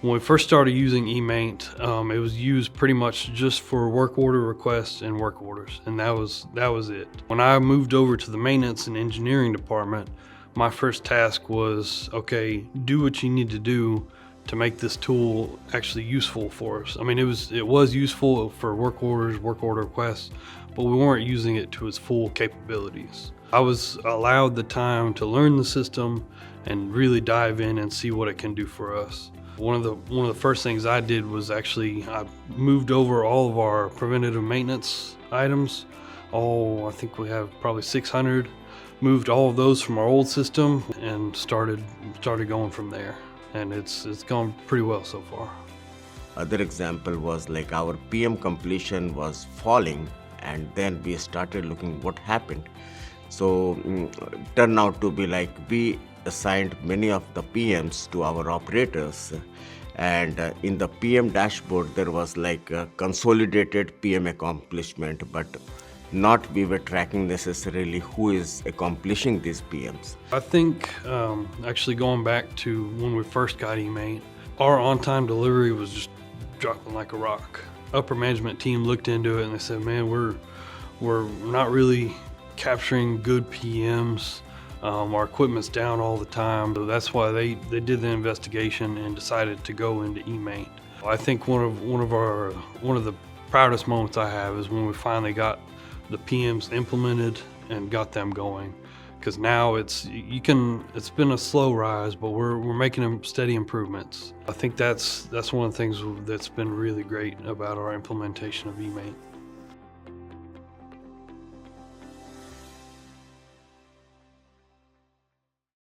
When we first started using eMaint, it was used pretty much just for work order requests and work orders, and that was it. When I moved over to the maintenance and engineering department, my first task was, okay, do what you need to do to make this tool actually useful for us. I mean, it was useful for work orders, work order requests, but we weren't using it to its full capabilities. I was allowed the time to learn the system and really dive in and see what it can do for us. One of the first things I did was I moved over all of our preventative maintenance items. I think we have probably 600. Moved all of those from our old system and started going from there. And it's gone pretty well so far. Other example was like our PM completion was falling, and then we started looking what happened. So turned out to be like we assigned many of the PMs to our operators, and in the PM dashboard there was like a consolidated PM accomplishment, but not we were tracking necessarily who is accomplishing these PMs. I think actually going back to when we first got eMaint, our on-time delivery was just dropping like a rock. Upper management team looked into it and they said, man, we're not really capturing good PMs. Our equipment's down all the time. So that's why they did the investigation and decided to go into eMaint. I think one of the proudest moments I have is when we finally got the PMs implemented and got them going, because now it's been a slow rise, but we're making them steady improvements. I think that's one of the things that's been really great about our implementation of eMaint.